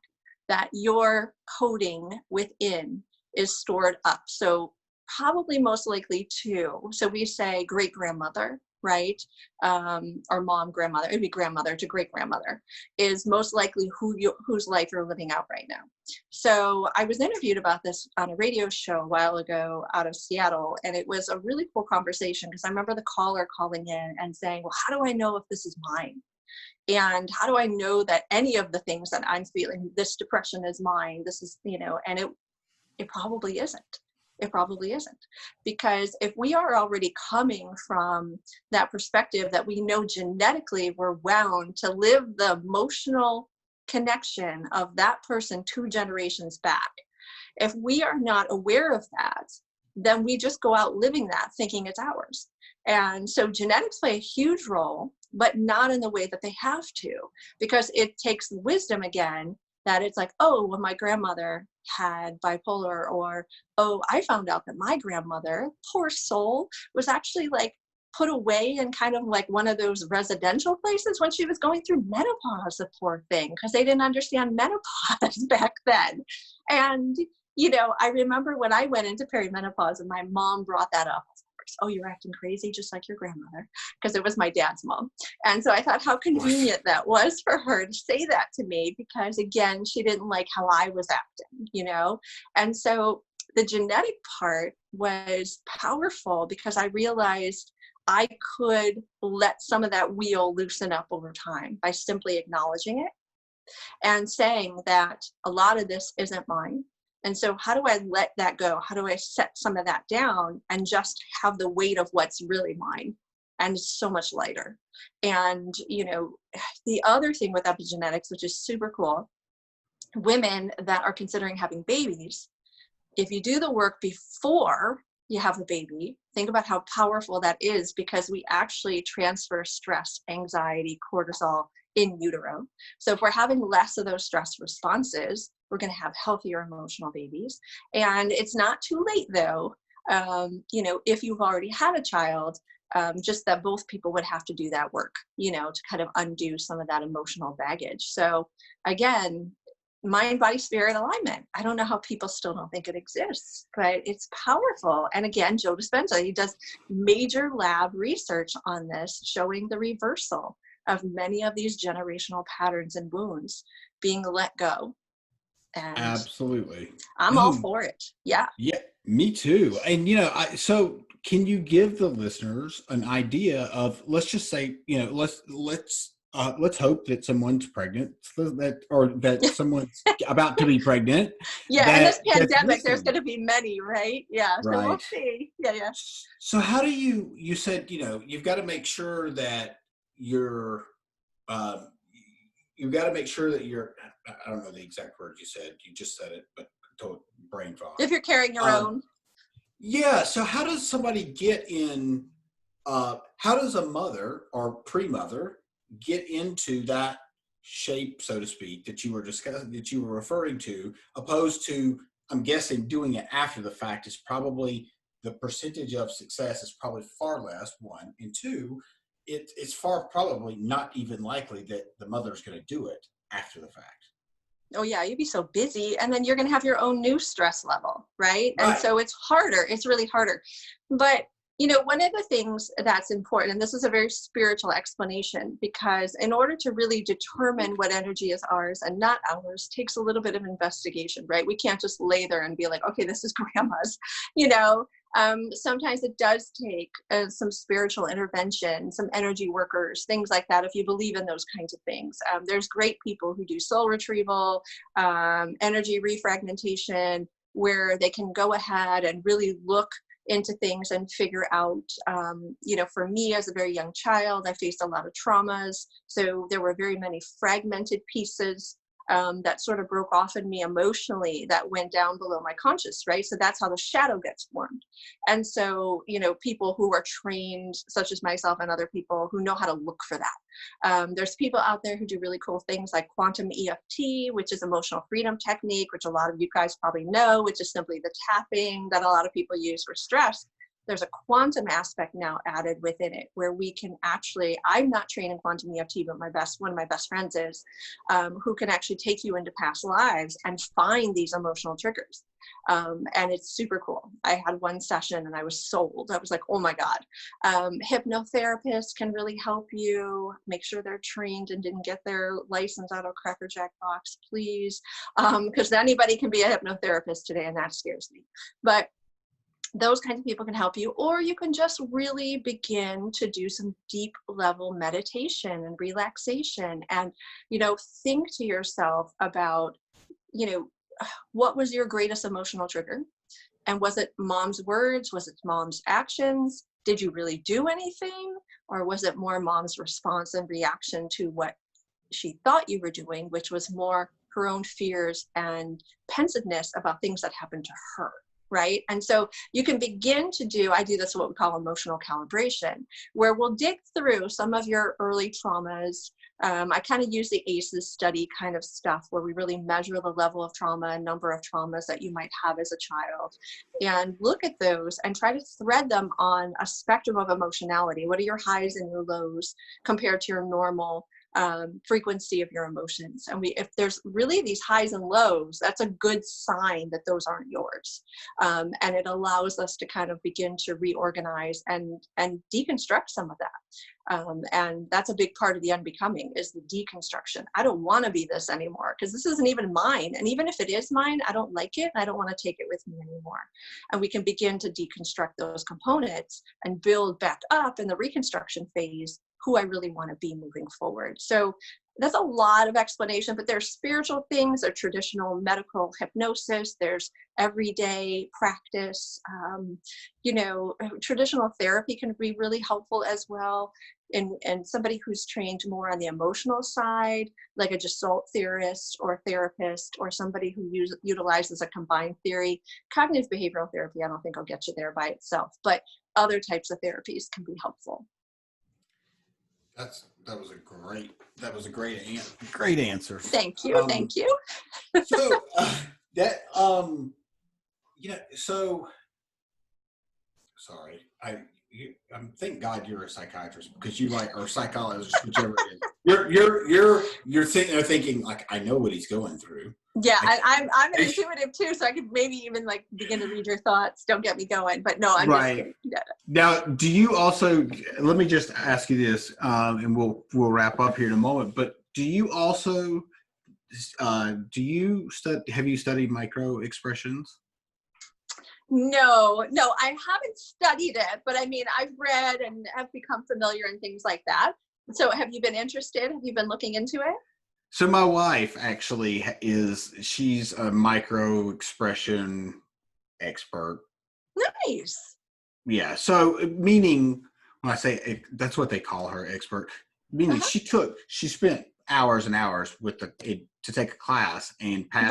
that your coding within is stored up. So probably most likely 2. So we say great grandmother, right? Or mom, grandmother, it'd be grandmother to great grandmother is most likely whose life you're living out right now. So I was interviewed about this on a radio show a while ago out of Seattle, and it was a really cool conversation because I remember the caller calling in and saying, well, how do I know if this is mine? And how do I know that any of the things that I'm feeling, this depression is mine, this is, and it probably isn't. It probably isn't. Because if we are already coming from that perspective that we know genetically we're wound to live the emotional connection of that person 2 generations back, if we are not aware of that, then we just go out living that thinking it's ours. And so genetics play a huge role, but not in the way that they have to, because it takes wisdom again, that it's like, oh, well, my grandmother had bipolar, or, oh, I found out that my grandmother, poor soul, was actually like put away in kind of like one of those residential places when she was going through menopause, the poor thing, because they didn't understand menopause back then. And, I remember when I went into perimenopause and my mom brought that up. Oh, you're acting crazy just like your grandmother, because it was my dad's mom. And so I thought how convenient that was for her to say that to me, because again, she didn't like how I was acting, And so the genetic part was powerful because I realized I could let some of that wheel loosen up over time by simply acknowledging it and saying that a lot of this isn't mine. And so how do I let that go? How do I set some of that down and just have the weight of what's really mine? And it's so much lighter. And, the other thing with epigenetics, which is super cool, women that are considering having babies, if you do the work before you have a baby, think about how powerful that is, because we actually transfer stress, anxiety, cortisol in utero. So if we're having less of those stress responses, we're going to have healthier emotional babies. And it's not too late though. If you've already had a child, just that both people would have to do that work, to kind of undo some of that emotional baggage. So again, mind, body, spirit alignment. I don't know how people still don't think it exists, but it's powerful. And again, Joe Dispenza, he does major lab research on this, showing the reversal of many of these generational patterns and wounds being let go. And Absolutely. I'm all for it. Yeah. Yeah, me too. And, so can you give the listeners an idea of, let's just say, let's hope that someone's pregnant, or that someone's about to be pregnant. Yeah. In this pandemic, there's listening. going to be many, right? Yeah. So we'll Right. see. Yeah. So how do you said, you've got to make sure that you've got to make sure that I don't know the exact words you said. You just said it, but total brain fog. If you're carrying your own. Yeah. So how does somebody get in, how does a mother or pre-mother get into that shape, so to speak, that you were discussing, that you were referring to, opposed to, I'm guessing, doing it after the fact is probably, the percentage of success is probably far less, one, and two, it's far probably not even likely that the mother's going to do it after the fact. Oh yeah, you'd be so busy, and then you're going to have your own new stress level, right? Right. And so it's harder. It's really harder. But one of the things that's important, and this is a very spiritual explanation, because in order to really determine what energy is ours and not ours takes a little bit of investigation, right? We can't just lay there and be like, okay, this is grandma's, sometimes it does take some spiritual intervention, some energy workers, things like that, if you believe in those kinds of things. There's great people who do soul retrieval, energy refragmentation, where they can go ahead and really look into things and figure out, for me as a very young child, I faced a lot of traumas. So there were very many fragmented pieces that sort of broke off in me emotionally that went down below my conscious, right? So that's how the shadow gets formed. And so, people who are trained, such as myself and other people who know how to look for that. There's people out there who do really cool things like quantum EFT, which is emotional freedom technique, which a lot of you guys probably know, which is simply the tapping that a lot of people use for stress. There's a quantum aspect now added within it, where we can actually, I'm not trained in quantum EFT, but one of my best friends is, who can actually take you into past lives and find these emotional triggers. And it's super cool. I had one session and I was sold. I was like, oh my God. Hypnotherapists can really help you. Make sure they're trained and didn't get their license out of Cracker Jack box, please. Because anybody can be a hypnotherapist today, and that scares me. But those kinds of people can help you, or you can just really begin to do some deep level meditation and relaxation and, think to yourself about, what was your greatest emotional trigger? And was it mom's words? Was it mom's actions? Did you really do anything? Or was it more mom's response and reaction to what she thought you were doing, which was more her own fears and pensiveness about things that happened to her? Right. And so you can begin to I do this what we call emotional calibration, where we'll dig through some of your early traumas. I kind of use the ACEs study kind of stuff, where we really measure the level of trauma and number of traumas that you might have as a child, and look at those and try to thread them on a spectrum of emotionality. What are your highs and your lows compared to your normal frequency of your emotions? And if there's really these highs and lows, that's a good sign that those aren't yours. And it allows us to kind of begin to reorganize and deconstruct some of that. And that's a big part of the unbecoming, is the deconstruction. I don't want to be this anymore, because this isn't even mine. And even if it is mine, I don't like it. And I don't want to take it with me anymore. And we can begin to deconstruct those components and build back up in the reconstruction phase who I really want to be moving forward. So that's a lot of explanation, but there's spiritual things, there's traditional medical hypnosis, there's everyday practice. Traditional therapy can be really helpful as well. And somebody who's trained more on the emotional side, like a gestalt theorist or therapist, or somebody who utilizes a combined theory. Cognitive behavioral therapy, I don't think will get you there by itself, but other types of therapies can be helpful. That was a great answer. Thank you. Thank you. So so sorry, thank God you're a psychiatrist, because you like, or psychologist, whichever it is. You're sitting there thinking, like, I know what he's going through. Yeah, I'm an intuitive too, so I could maybe even like begin to read your thoughts. Don't get me going, but no, I'm just kidding. Yeah. Now, do you also? Let me just ask you this, and we'll wrap up here in a moment. But do you also have you studied micro expressions? No, I haven't studied it, but I mean, I've read and have become familiar and things like that. So have you been interested? Have you been looking into it? So my wife actually she's a micro expression expert. Nice. Yeah. So meaning, when I say that's what they call her, expert, meaning she spent hours and hours with to take a class and pass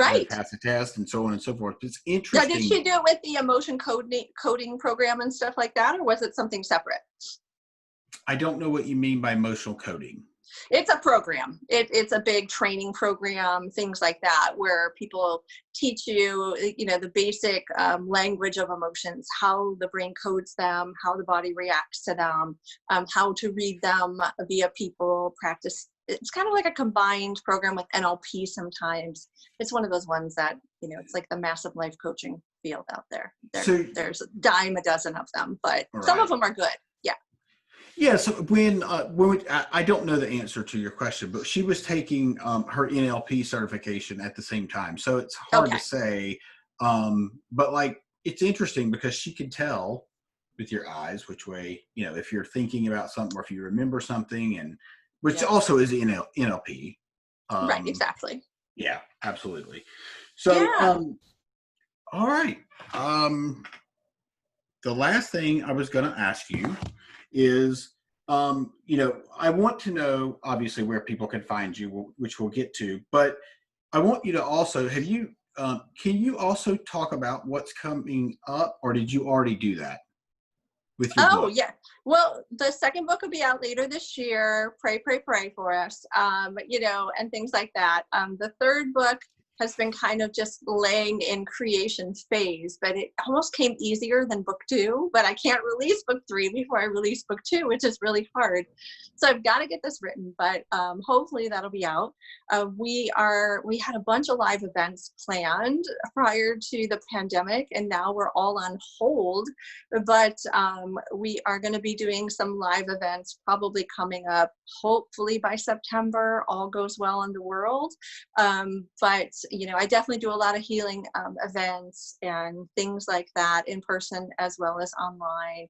the test and so on and so forth. It's interesting. Now, did she do it with the emotion coding program and stuff like that, or was it something separate? I don't know what you mean by emotional coding. It's a program. It's a big training program, things like that, where people teach you, the basic language of emotions, how the brain codes them, how the body reacts to them, how to read them via people, practice. It's kind of like a combined program with NLP sometimes. It's one of those ones that, it's like the massive life coaching field out there. There's a dime a dozen of them, but some of them are good. Yeah. Yeah, so when I don't know the answer to your question, but she was taking her NLP certification at the same time, so it's hard to say. But like, it's interesting because she can tell with your eyes which way, if you're thinking about something or if you remember something, and which also is NLP. Right, exactly. Yeah, absolutely. So, all right. The last thing I was going to ask you is, I want to know, obviously, where people can find you, which we'll get to, but I want you to also, can you also talk about what's coming up, or did you already do that with your book? Yeah. Well, the second book will be out later this year. Pray for us, and things like that. The third book has been kind of just laying in creation phase, but it almost came easier than book 2, but I can't release book 3 before I release book 2, which is really hard. So I've got to get this written, but hopefully that'll be out. We had a bunch of live events planned prior to the pandemic, and now we're all on hold, but we are going to be doing some live events probably coming up, hopefully by September, all goes well in the world. But I definitely do a lot of healing events and things like that in person as well as online,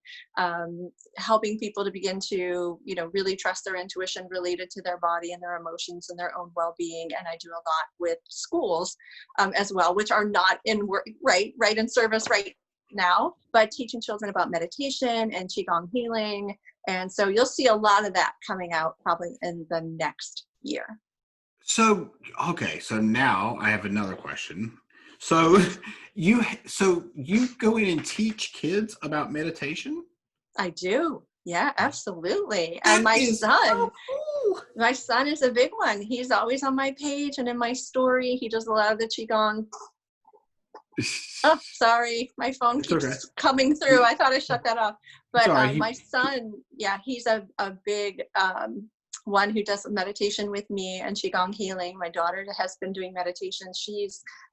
helping people to begin to, really trust their intuition related to their body and their emotions and their own well-being. And I do a lot with schools as well, which are not in work, right in service right now, but teaching children about meditation and Qigong healing. And so you'll see a lot of that coming out probably in the next year. So now I have another question. So you go in and teach kids about meditation? I do. Yeah, absolutely. And my son is a big one. He's always on my page and in my story. He does a lot of the Qigong. Oh, sorry. My phone keeps coming through. I thought I shut that off. But my son, he's a big one who does meditation with me and Qigong healing. My daughter has been doing meditation.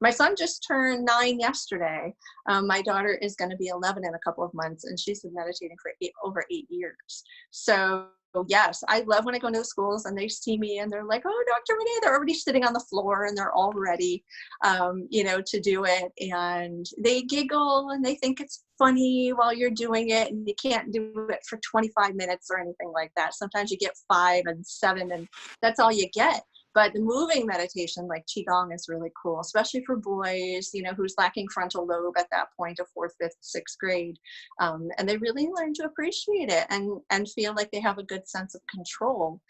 My son just turned 9 yesterday. My daughter is going to be 11 in a couple of months, and she's been meditating for over 8 years. So yes, I love when I go into the schools and they see me and they're like, "Oh, Dr. Renee," they're already sitting on the floor and they're all ready, to do it. And they giggle and they think it's funny while you're doing it, and you can't do it for 25 minutes or anything like that. Sometimes you get 5 and 7 and that's all you get. But the moving meditation like Qigong is really cool, especially for boys, who's lacking frontal lobe at that point of 4th, 5th, 6th grade. And they really learn to appreciate it and feel like they have a good sense of control,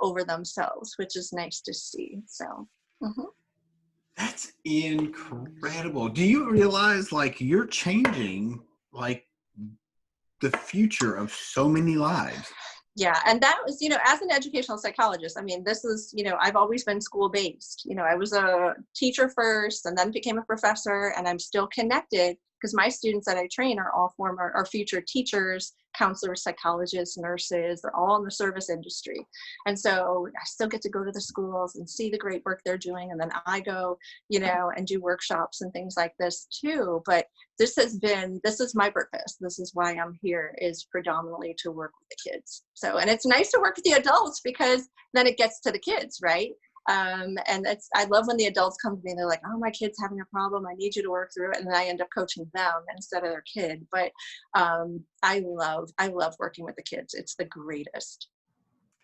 over themselves, which is nice to see. So. Mm-hmm. That's incredible. Do you realize you're changing the future of so many lives? Yeah. And that was, as an educational psychologist, I mean, this is, I've always been school-based. I was a teacher first and then became a professor, and I'm still connected because my students that I train are all former or future teachers, counselors, psychologists, nurses. They're all in the service industry. And so I still get to go to the schools and see the great work they're doing. And then I go, and do workshops and things like this too. But this is my purpose. This is why I'm here, is predominantly to work with the kids. So, and it's nice to work with the adults because then it gets to the kids, right? And I love when the adults come to me and they're like, oh, my kid's having a problem. I need you to work through it. And then I end up coaching them instead of their kid. But I love working with the kids. It's the greatest.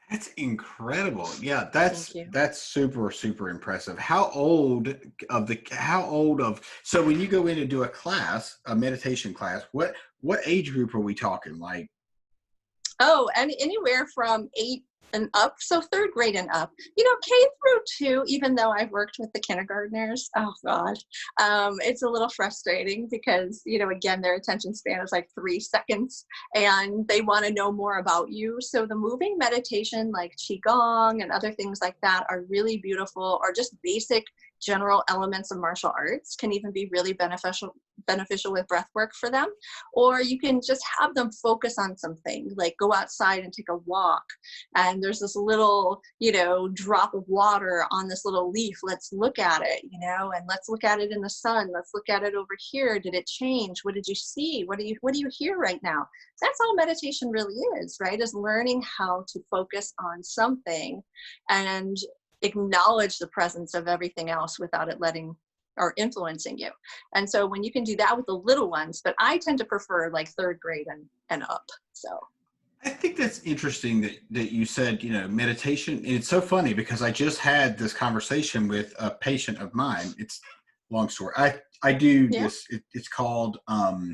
That's incredible. Yeah, that's super, super impressive. So when you go in to do a meditation class, what age group are we talking? Like, oh, and anywhere from 8 and up, so 3rd grade and up. K through 2, even though I've worked with the kindergartners, oh God, it's a little frustrating because, again, their attention span is like 3 seconds and they want to know more about you. So the moving meditation like Qigong and other things like that are really beautiful, or just basic general elements of martial arts can even be really beneficial with breath work for them. Or you can just have them focus on something, like go outside and take a walk, and there's this little drop of water on this little leaf. Let's look at it, and let's look at it in the sun. Let's look at it over here. Did it change? What did you see? What do you hear right now? That's all meditation really is, right? Is learning how to focus on something and acknowledge the presence of everything else without it letting or influencing you. And so when you can do that with the little ones, but I tend to prefer like 3rd grade and up. So I think that's interesting that you said, meditation. And it's so funny because I just had this conversation with a patient of mine. It's a long story. I do this. It's called AAT,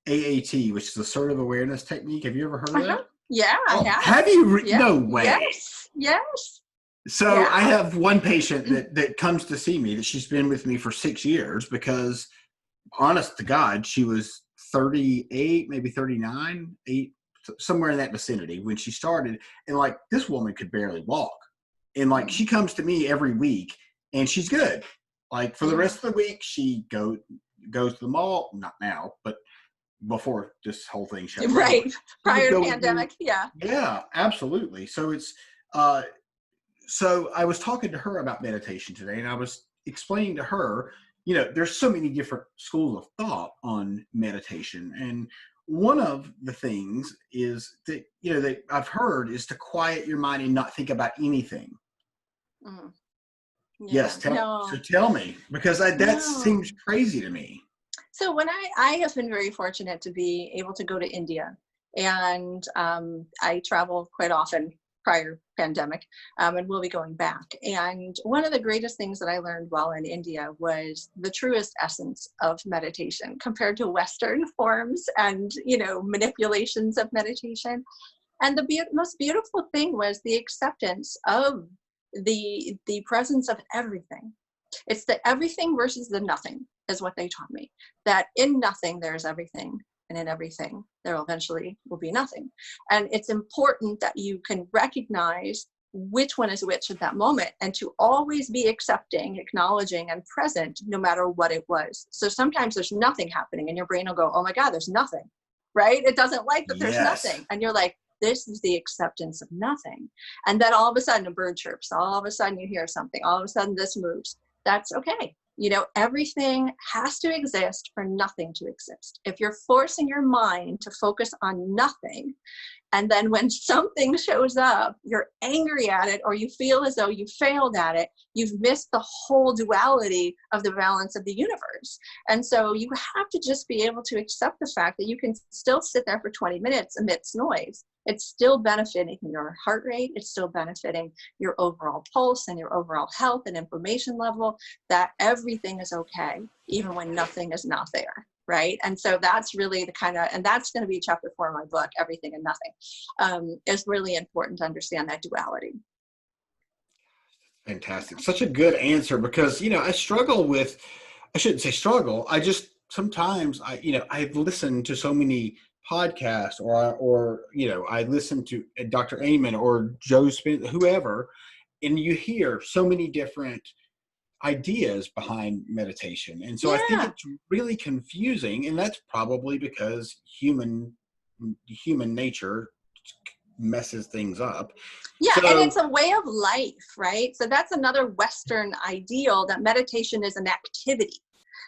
which is Assertive Awareness Technique. Have you ever heard of that? Yeah, I have. Have you? No way. Yes. So I have one patient that comes to see me that she's been with me for 6 years because, honest to God, she was 38, maybe 39, 8, somewhere in that vicinity when she started. And like, this woman could barely walk. And like, she comes to me every week and she's good. Like for the rest of the week, she goes to the mall, not now, but before this whole thing shut down. Right. Prior to pandemic. Yeah, absolutely. So it's, so I was talking to her about meditation today, and I was explaining to her, there's so many different schools of thought on meditation. And one of the things is that, that I've heard is to quiet your mind and not think about anything. Mm. Yes. Tell me, because that seems crazy to me. So when I have been very fortunate to be able to go to India, and I travel quite often prior pandemic, and we'll be going back. And one of the greatest things that I learned while in India was the truest essence of meditation compared to Western forms and, manipulations of meditation. And the most beautiful thing was the acceptance of the presence of everything. It's the everything versus the nothing is what they taught me. That in nothing, there's everything. And in everything, there eventually will be nothing. And it's important that you can recognize which one is which at that moment, and to always be accepting, acknowledging, and present no matter what it was. So sometimes there's nothing happening and your brain will go, oh my God, there's nothing, right? It doesn't like that there's nothing. And you're like, this is the acceptance of nothing. And then all of a sudden a bird chirps, all of a sudden you hear something, all of a sudden this moves. That's okay. Everything has to exist for nothing to exist. If you're forcing your mind to focus on nothing, and then when something shows up, you're angry at it, or you feel as though you failed at it, you've missed the whole duality of the balance of the universe. And so you have to just be able to accept the fact that you can still sit there for 20 minutes amidst noise. It's still benefiting your heart rate. It's still benefiting your overall pulse and your overall health and inflammation level, that everything is okay, even when nothing is not there. Right. And so that's really the and that's going to be chapter 4 of my book, Everything and Nothing. It's really important to understand that duality. Fantastic. Such a good answer, because, I struggle with, I shouldn't say struggle. I just, sometimes I've listened to so many podcasts or I listen to Dr. Amen or Joe Spence, whoever, and you hear so many different ideas behind meditation. And so I think Yeah. it's really confusing, and that's probably because human nature messes things up. Yeah, and So it's a way of life, right? So that's another Western ideal, that meditation is an activity.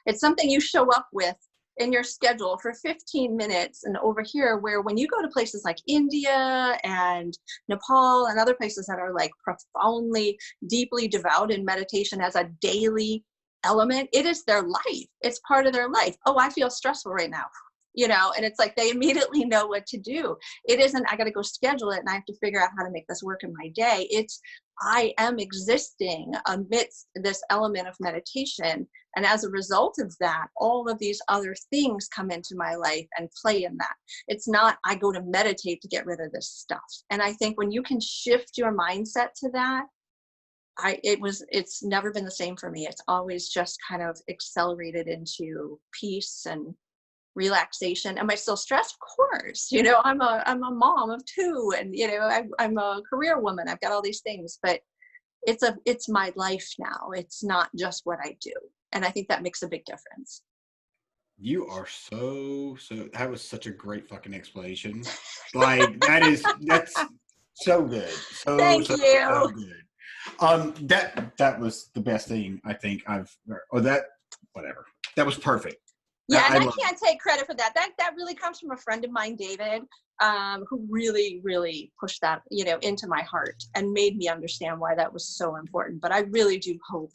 It's something you show up with in your schedule for 15 minutes. And over here, where when you go to places like India and Nepal and other places that are like profoundly, deeply devout in meditation as a daily element, it is their life. It's part of their life. Oh, I feel stressful right now. And it's like they immediately know what to do. It isn't, I got to go schedule it and I have to figure out how to make this work in my day. It's, I am existing amidst this element of meditation. And as a result of that, all of these other things come into my life and play in that. It's not, I go to meditate to get rid of this stuff. And I think when you can shift your mindset to that, it's never been the same for me. It's always just kind of accelerated into peace and relaxation. Am I still stressed? Of course. I'm a mom of two, and I'm a career woman. I've got all these things, but it's my life now. It's not just what I do, and I think that makes a big difference. you are so that was such a great fucking explanation. Like that's so good. Thank So you. good. That was the best thing I think whatever. That was perfect. Yeah, and I I love can't take credit for that. That really comes from a friend of mine, David, who really, really pushed that, into my heart and made me understand why that was so important. But I really do hope,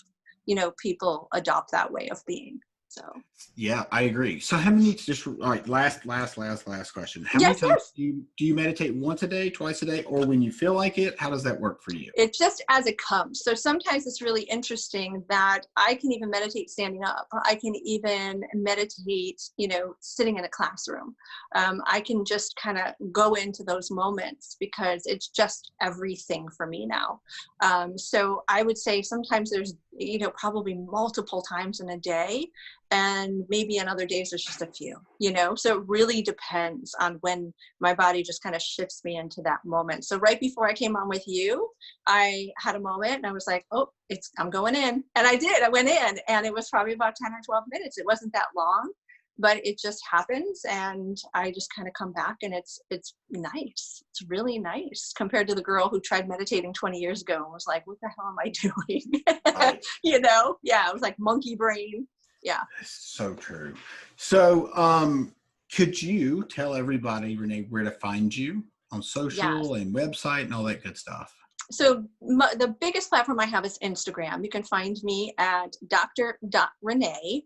people adopt that way of being. So. Yeah, I agree. So how many, all right, last question. How many Yes, times yes. do you meditate? Once a day, twice a day, or when you feel like it? How does that work for you? It's just as it comes. So sometimes it's really interesting that I can even meditate standing up. I can even meditate, sitting in a classroom. I can just kind of go into those moments because it's just everything for me now. So I would say sometimes there's, probably multiple times in a day, and maybe in other days there's just a few, so it really depends on when my body just kind of shifts me into that moment. So right before I came on with you, I had a moment and I was like, oh, I'm going in. And I went in, and it was probably about 10 or 12 minutes. It wasn't that long, but it just happens. And I just kind of come back, and it's nice. It's really nice compared to the girl who tried meditating 20 years ago and was like, what the hell am I doing? Right. Yeah, it was like monkey brain. Yeah. So true. So, could you tell everybody, Renee, where to find you on Yes. social and website and all that good stuff? So the biggest platform I have is Instagram. You can find me at Dr.Renee,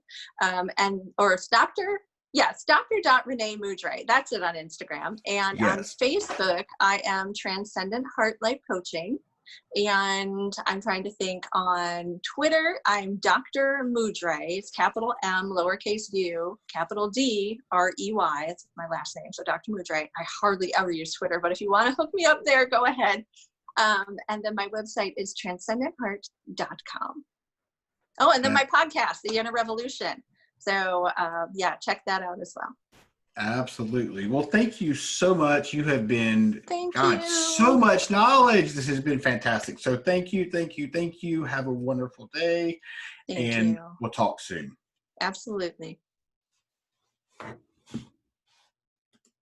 or it's Dr.Renee Mudray. That's it on Instagram. And on Yes. Facebook, I am Transcendent Heart Life Coaching. And I'm trying to think, on Twitter, I'm Dr. Mudray. It's capital M, lowercase u, capital D, R-E-Y. It's my last name. So Dr. Mudray. I hardly ever use Twitter, but if you want to hook me up there, go ahead. And then my website is transcendentheart.com. Oh, and then my podcast, The Inner Revolution. So check that out as well. Absolutely. Well, thank you so much. You have been, Thank God, you. so much knowledge. This has been fantastic. So thank you. Have a wonderful day. Thank and you. we'll talk soon. Absolutely.